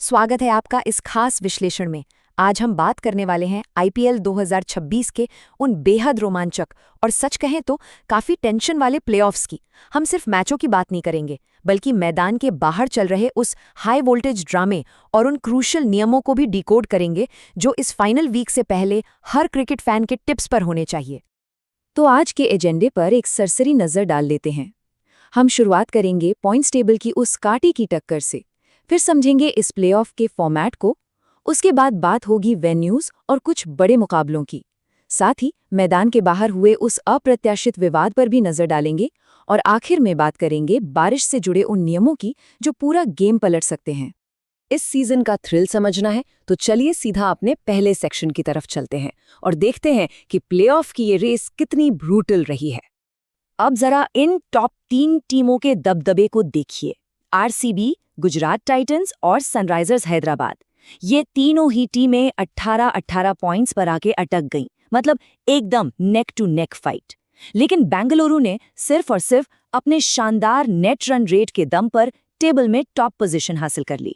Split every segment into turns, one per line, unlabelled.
स्वागत है आपका इस खास विश्लेषण में। आज हम बात करने वाले हैं आईपीएल 2026 के उन बेहद रोमांचक और सच कहें तो काफी टेंशन वाले प्लेऑफ्स की। हम सिर्फ मैचों की बात नहीं करेंगे, बल्कि मैदान के बाहर चल रहे उस हाई वोल्टेज ड्रामे और उन क्रूशल नियमों को भी डिकोड करेंगे जो इस फाइनल वीक से पहले हर क्रिकेट फैन के टिप्स पर होने चाहिए। तो आज के एजेंडे पर एक सरसरी नजर डाल लेते हैं। हम शुरुआत करेंगे पॉइंट्स टेबल की उस कांटे की टक्कर से, फिर समझेंगे इस प्लेऑफ के फॉर्मेट को, उसके बाद बात होगी वेन्यूज और कुछ बड़े मुकाबलों की। साथ ही मैदान के बाहर हुए उस अप्रत्याशित विवाद पर भी नजर डालेंगे और आखिर में बात करेंगे बारिश से जुड़े उन नियमों की जो पूरा गेम पलट सकते हैं। इस सीजन का थ्रिल समझना है तो चलिए सीधा अपने पहले सेक्शन की तरफ चलते हैं और देखते हैं कि प्लेऑफ की ये रेस कितनी ब्रूटल रही है। अब जरा इन टॉप 3 टीमों के दबदबे को देखिए। आरसीबी, गुजरात टाइटंस और सनराइजर्स हैदराबाद, ये तीनों ही टीमें 18-18 पॉइंट्स पर आके अटक गईं, मतलब एकदम नेक टू नेक फाइट। लेकिन बेंगलुरु ने सिर्फ और सिर्फ अपने शानदार नेट रन रेट के दम पर टेबल में टॉप पोजीशन हासिल कर ली।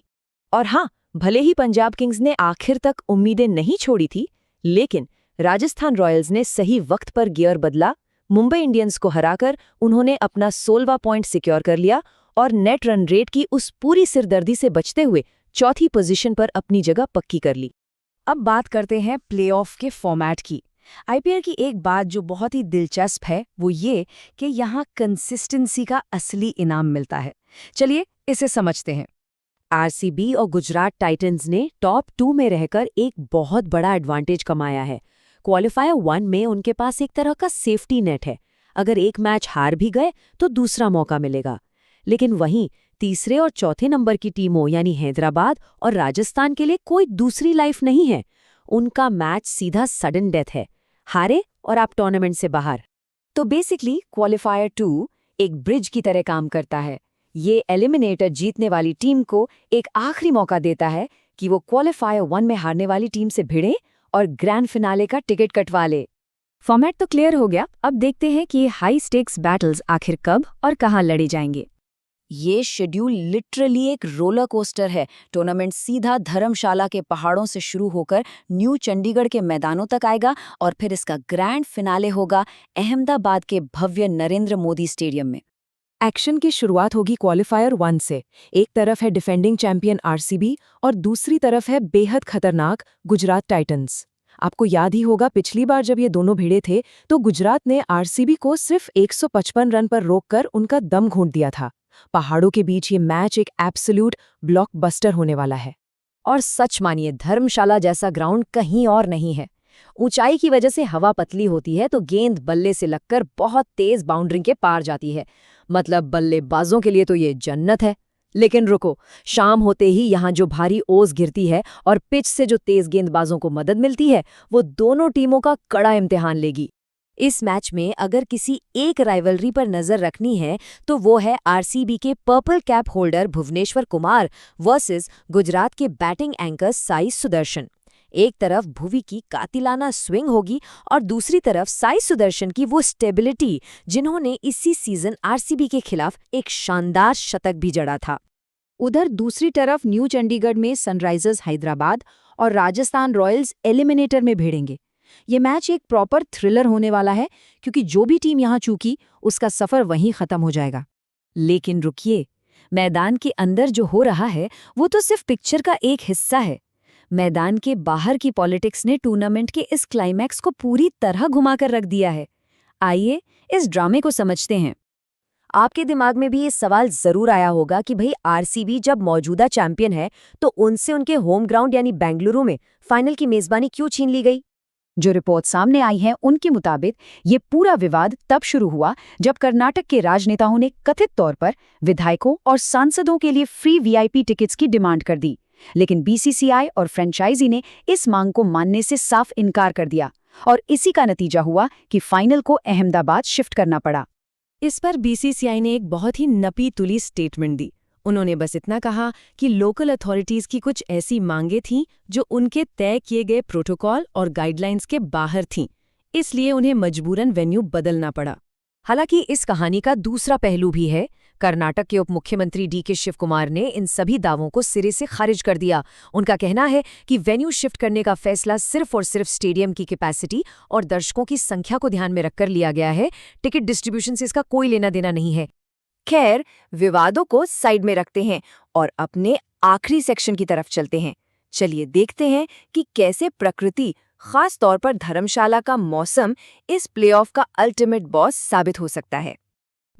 और हाँ, भले ही पंजाब किंग्स ने आखिर तक उम्मीदें नहीं छोड़ी थी, लेकिन राजस्थान रॉयल्स ने सही वक्त पर गियर बदला। मुंबई इंडियंस को हराकर उन्होंने अपना 16वां पॉइंट सिक्योर कर लिया और नेट रन रेट की उस पूरी सिरदर्दी से बचते हुए चौथी पोजीशन पर अपनी जगह पक्की कर ली। अब बात करते हैं प्लेऑफ के फॉर्मेट की। आईपीएल की एक बात जो बहुत ही दिलचस्प है वो ये कि यहाँ कंसिस्टेंसी का असली इनाम मिलता है। चलिए इसे समझते हैं। आरसीबी और गुजरात टाइटंस ने टॉप 2 में रहकर एक बहुत बड़ा एडवांटेज कमाया है। क्वालिफायर 1 में उनके पास एक तरह का सेफ्टी नेट है। अगर एक मैच हार भी गए तो दूसरा मौका मिलेगा। लेकिन वहीं तीसरे और चौथे नंबर की टीमों यानी हैदराबाद और राजस्थान के लिए कोई दूसरी लाइफ नहीं है। उनका मैच सीधा सडन डेथ है, हारे और आप टूर्नामेंट से बाहर। तो बेसिकली क्वालिफायर 2 एक ब्रिज की तरह काम करता है। ये एलिमिनेटर जीतने वाली टीम को एक आखिरी मौका देता है कि वो क्वालिफायर 1 में हारने वाली टीम से भिड़े और ग्रैंड फिनाले का टिकट कटवा ले। फॉर्मेट तो क्लियर हो गया, अब देखते हैं कि ये हाई स्टेक्स बैटल्स आखिर कब और कहां लड़े जाएंगे। ये शेड्यूल लिटरली एक रोलर कोस्टर है। टूर्नामेंट सीधा धर्मशाला के पहाड़ों से शुरू होकर न्यू चंडीगढ़ के मैदानों तक आएगा और फिर इसका ग्रैंड फिनाले होगा अहमदाबाद के भव्य नरेंद्र मोदी स्टेडियम में। एक्शन की शुरुआत होगी क्वालिफायर 1 से। एक तरफ है डिफेंडिंग चैंपियन आरसीबी और दूसरी तरफ है बेहद खतरनाक गुजरात टाइटंस। आपको याद ही होगा पिछली बार जब ये दोनों भिड़े थे तो गुजरात ने आरसीबी को सिर्फ 155 रन पर रोककर उनका दम घोंट दिया था। पहाड़ों के बीच ये मैच एक एब्सोल्यूट ब्लॉकबस्टर होने वाला है। और सच मानिए, धर्मशाला जैसा ग्राउंड कहीं और नहीं है। ऊंचाई की वजह से हवा पतली होती है तो गेंद बल्ले से लगकर बहुत तेज बाउंड्री के पार जाती है। मतलब बल्लेबाजों के लिए तो ये जन्नत है। लेकिन रुको, शाम होते ही यहाँ जो भारी ओस गिरती है और पिच से जो तेज गेंदबाजों को मदद मिलती है वो दोनों टीमों का कड़ा इम्तिहान लेगी। इस मैच में अगर किसी एक राइवलरी पर नजर रखनी है तो वो है आरसीबी के purple cap holder Bhuvneshwar Kumar versus Gujarat के बैटिंग एंकर साई सुदर्शन। एक तरफ भुवी की कातिलाना स्विंग होगी और दूसरी तरफ साई सुदर्शन की वो स्टेबिलिटी जिन्होंने इसी सीजन आरसीबी के खिलाफ एक शानदार शतक भी जड़ा था। उधर दूसरी तरफ न्यू चंडीगढ़ में सनराइजर्स हैदराबाद और राजस्थान रॉयल्स एलिमिनेटर में भिड़ेंगे। ये मैच एक प्रॉपर थ्रिलर होने वाला है क्योंकि जो भी टीम यहाँ चूकी उसका सफर वहीं खत्म हो जाएगा। लेकिन रुकिए, मैदान के अंदर जो हो रहा है वो तो सिर्फ पिक्चर का एक हिस्सा है। मैदान के बाहर की पॉलिटिक्स ने टूर्नामेंट के इस क्लाइमैक्स को पूरी तरह घुमाकर रख दिया है। आइए इस ड्रामे को समझते हैं। आपके दिमाग में भी ये सवाल जरूर आया होगा कि भाई आरसीबी जब मौजूदा चैंपियन है तो उनसे उनके होम ग्राउंड यानी बेंगलुरु में फाइनल की मेजबानी क्यों छीन ली गई। जो रिपोर्ट सामने आई है उनके मुताबिक ये पूरा विवाद तब शुरू हुआ जब कर्नाटक के राजनेताओं ने कथित तौर पर विधायकों और सांसदों के लिए फ्री वीआईपी टिकट्स की डिमांड कर दी। लेकिन बीसीसीआई और फ्रेंचाइजी ने इस मांग को मानने से साफ इनकार कर दिया और इसी का नतीजा हुआ कि फाइनल को अहमदाबाद शिफ्ट करना पड़ा। इस पर बीसीसीआई ने एक बहुत ही नपी तुली स्टेटमेंट दी। उन्होंने बस इतना कहा कि लोकल अथॉरिटीज की कुछ ऐसी मांगें थीं जो उनके तय किए गए प्रोटोकॉल और गाइडलाइंस के बाहर थीं, इसलिए उन्हें मजबूरन वेन्यू बदलना पड़ा। हालांकि इस कहानी का दूसरा पहलू भी है। कर्नाटक के उप मुख्यमंत्री डीके शिव कुमार ने इन सभी दावों को सिरे से खारिज कर दिया। उनका कहना है कि वेन्यू शिफ्ट करने का फैसला सिर्फ और सिर्फ स्टेडियम की कैपेसिटी और दर्शकों की संख्या को ध्यान में रखकर लिया गया है। टिकट डिस्ट्रीब्यूशन से इसका कोई लेना देना नहीं है। खैर, विवादों को साइड में रखते हैं और अपने आखिरी सेक्शन की तरफ चलते हैं। चलिए देखते हैं कि कैसे प्रकृति, खास तौर पर धर्मशाला का मौसम, इस प्लेऑफ का अल्टीमेट बॉस साबित हो सकता है।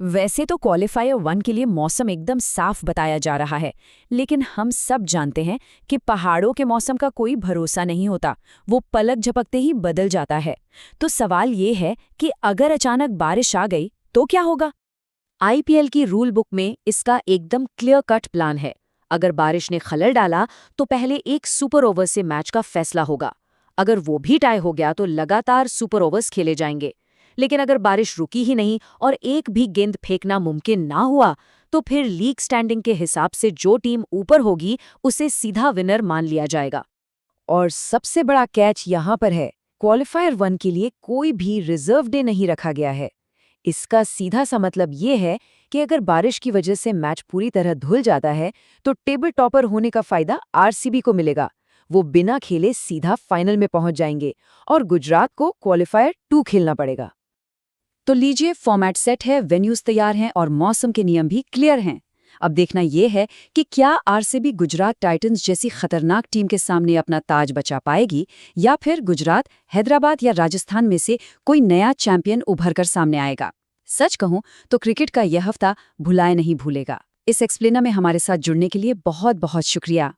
वैसे तो क्वालिफायर 1 के लिए मौसम एकदम साफ बताया जा रहा है, लेकिन हम सब जानते हैं कि पहाड़ों के मौसम का कोई भरोसा नहीं होता, वो पलक झपकते ही बदल जाता है। तो सवाल ये है कि अगर अचानक बारिश आ गई तो क्या होगा?
आईपीएल की रूल बुक में इसका एकदम क्लियर कट प्लान है। अगर बारिश ने खलल डाला तो पहले एक सुपर ओवर से मैच का फैसला होगा। अगर वो भी टाई हो गया तो लगातार सुपर ओवर्स खेले जाएंगे। लेकिन अगर बारिश रुकी ही नहीं और एक भी गेंद फेंकना मुमकिन ना हुआ तो फिर लीग स्टैंडिंग के हिसाब से जो टीम ऊपर होगी उसे सीधा विनर मान लिया जाएगा। और सबसे बड़ा कैच यहाँ पर है, क्वालिफायर 1 के लिए कोई भी रिजर्व डे नहीं रखा गया है। इसका सीधा सा मतलब ये है कि अगर बारिश की वजह से मैच पूरी तरह धुल जाता है तो टेबल टॉपर होने का फायदा आरसीबी को मिलेगा। वो बिना खेले सीधा फाइनल में पहुंच जाएंगे और गुजरात को क्वालिफायर 2 खेलना पड़ेगा।
तो लीजिए, फॉर्मेट सेट है, वेन्यूज तैयार हैं और मौसम के नियम भी क्लियर हैं। अब देखना यह है कि क्या आरसीबी गुजरात टाइटंस जैसी खतरनाक टीम के सामने अपना ताज बचा पाएगी या फिर गुजरात, हैदराबाद या राजस्थान में से कोई नया चैंपियन उभर कर सामने आएगा। सच कहूं तो क्रिकेट का यह हफ्ता भुलाए नहीं भूलेगा। इस एक्सप्लेनर में हमारे साथ जुड़ने के लिए बहुत बहुत शुक्रिया।